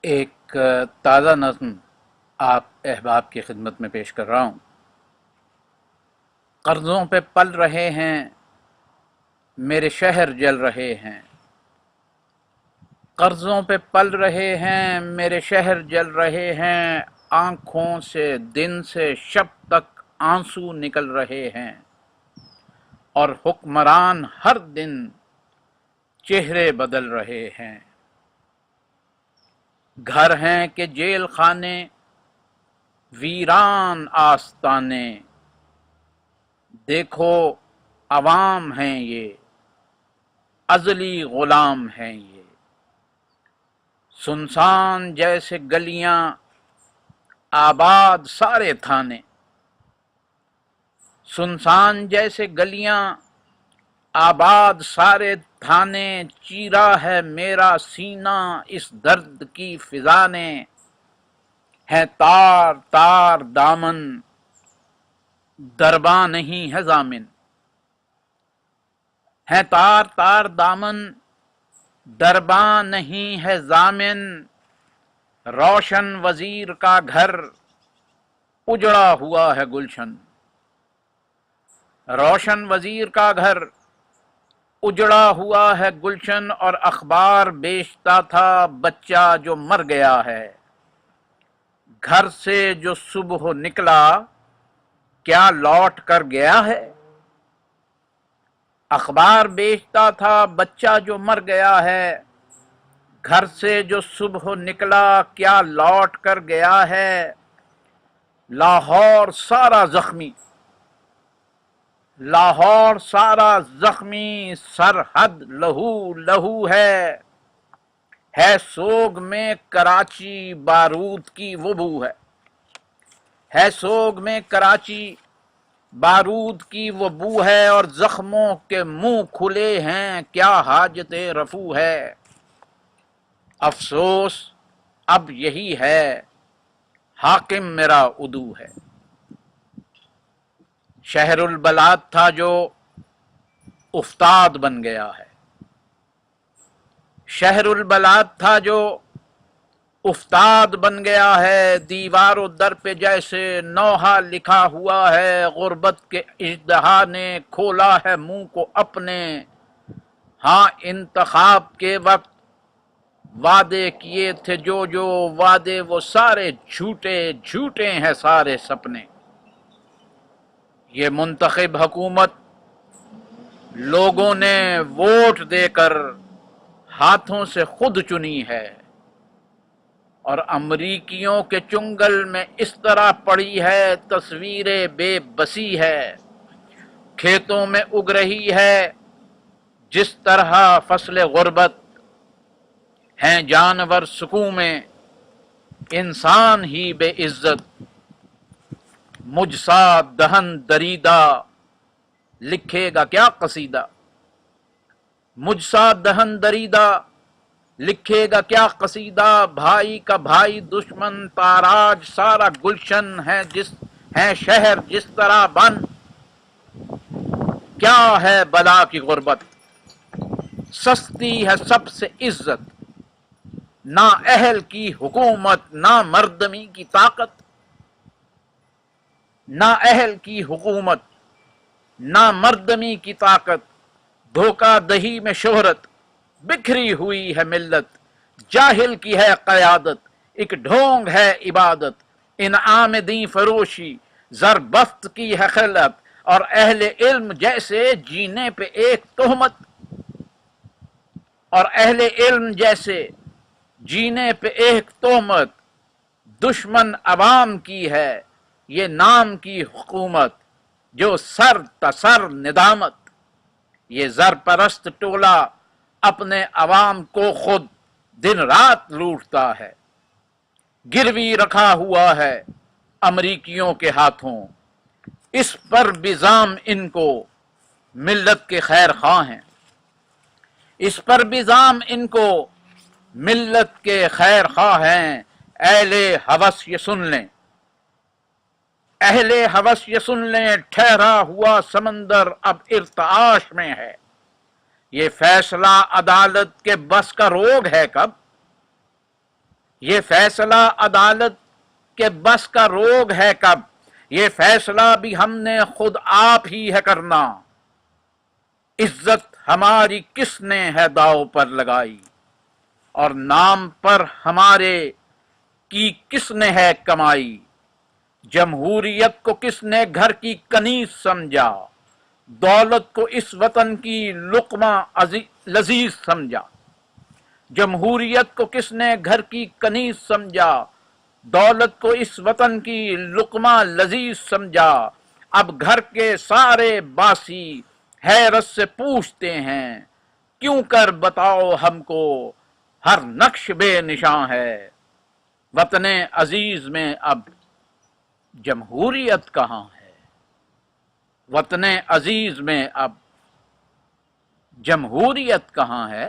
ایک تازہ نظم آپ احباب کی خدمت میں پیش کر رہا ہوں۔ قرضوں پہ پل رہے ہیں، میرے شہر جل رہے ہیں۔ قرضوں پہ پل رہے ہیں، میرے شہر جل رہے ہیں۔ آنکھوں سے دن سے شب تک آنسو نکل رہے ہیں، اور حکمران ہر دن چہرے بدل رہے ہیں۔ گھر ہیں کہ جیل خانے، ویران آستانے۔ دیکھو عوام ہیں یہ، ازلی غلام ہیں یہ۔ سنسان جیسے گلیاں، آباد سارے تھانے۔ سنسان جیسے گلیاں، آباد سارے تھانے۔ چیرا ہے میرا سینہ اس درد کی فضا نے۔ ہے تار تار دامن، درباں نہیں ہے ضامن۔ ہے تار تار دامن، درباں نہیں ہے ضامن۔ روشن وزیر کا گھر، اجڑا ہوا ہے گلشن۔ روشن وزیر کا گھر، اجڑا ہوا ہے گلشن۔ اور اخبار بیچتا تھا بچہ جو مر گیا ہے۔ گھر سے جو صبح نکلا، کیا لوٹ کر گیا ہے؟ اخبار بیچتا تھا بچہ جو مر گیا ہے۔ گھر سے جو صبح نکلا، کیا لوٹ کر گیا ہے؟ لاہور سارا زخمی، لاہور سارا زخمی۔ سرحد لہو لہو ہے۔ ہے سوگ میں کراچی، بارود کی وہ بو ہے۔ ہے سوگ میں کراچی، بارود کی وہ بو ہے۔ اور زخموں کے منہ کھلے ہیں، کیا حاجت رفو ہے؟ افسوس اب یہی ہے، حاکم میرا عدو ہے۔ شہر البلاد تھا جو افتاد بن گیا ہے۔ شہر البلاد تھا جو افتاد بن گیا ہے۔ دیوار و در پہ جیسے نوحہ لکھا ہوا ہے۔ غربت کے اژدہا نے کھولا ہے منہ کو اپنے۔ ہاں انتخاب کے وقت وعدے کیے تھے جو وعدے، وہ سارے جھوٹے جھوٹے ہیں سارے سپنے۔ یہ منتخب حکومت لوگوں نے ووٹ دے کر ہاتھوں سے خود چنی ہے، اور امریکیوں کے چنگل میں اس طرح پڑی ہے تصویریں بے بسی ہے۔ کھیتوں میں اگ رہی ہے جس طرح فصل غربت، ہیں جانور سکوں میں انسان ہی بے عزت۔ مجھ سا دہن دریدہ لکھے گا کیا قصیدہ؟ مجھ سا دہن دریدہ لکھے گا کیا قصیدہ؟ بھائی کا بھائی دشمن، تاراج سارا گلشن ہے شہر جس طرح بن۔ کیا ہے بلا کی غربت، سستی ہے سب سے عزت۔ نہ اہل کی حکومت، نہ مردمی کی طاقت۔ نہ اہل کی حکومت، نہ مردمی کی طاقت۔ دھوکہ دہی میں شہرت، بکھری ہوئی ہے ملت۔ جاہل کی ہے قیادت، ایک ڈھونگ ہے عبادت۔ انعام دیں فروشی، زربفت کی ہے خلت۔ اور اہل علم جیسے جینے پہ ایک تہمت۔ اور اہل علم جیسے جینے پہ ایک تہمت۔ دشمن عوام کی ہے یہ نام کی حکومت، جو سر تسر ندامت۔ یہ زر پرست ٹولہ اپنے عوام کو خود دن رات لوٹتا ہے۔ گروی رکھا ہوا ہے امریکیوں کے ہاتھوں، اس پر بھی زام ان کو ملت کے خیر خواہ ہیں۔ اس پر بھی زام ان کو ملت کے خیر خواہ ہیں۔ اہل ہوس یہ سن لیں، اہل ہوس یہ سن لیں، ٹھہرا ہوا سمندر اب ارتعاش میں ہے۔ یہ فیصلہ عدالت کے بس کا روگ ہے کب؟ یہ فیصلہ عدالت کے بس کا روگ ہے کب، یہ فیصلہ بھی ہم نے خود آپ ہی ہے کرنا، عزت ہماری کس نے ہے داؤ پر لگائی، اور نام پر ہمارے کی کس نے ہے کمائی، جمہوریت کو کس نے گھر کی کنیز سمجھا، دولت کو اس وطن کی لقمہ لذیذ سمجھا، جمہوریت کو کس نے گھر کی کنیز سمجھا، دولت کو اس وطن کی لقمہ لذیذ سمجھا، اب گھر کے سارے باسی حیرت سے پوچھتے ہیں، کیوں کر بتاؤ ہم کو ہر نقش بے نشاں ہے، وطن عزیز میں اب جمہوریت کہاں ہے، وطن عزیز میں اب جمہوریت کہاں ہے۔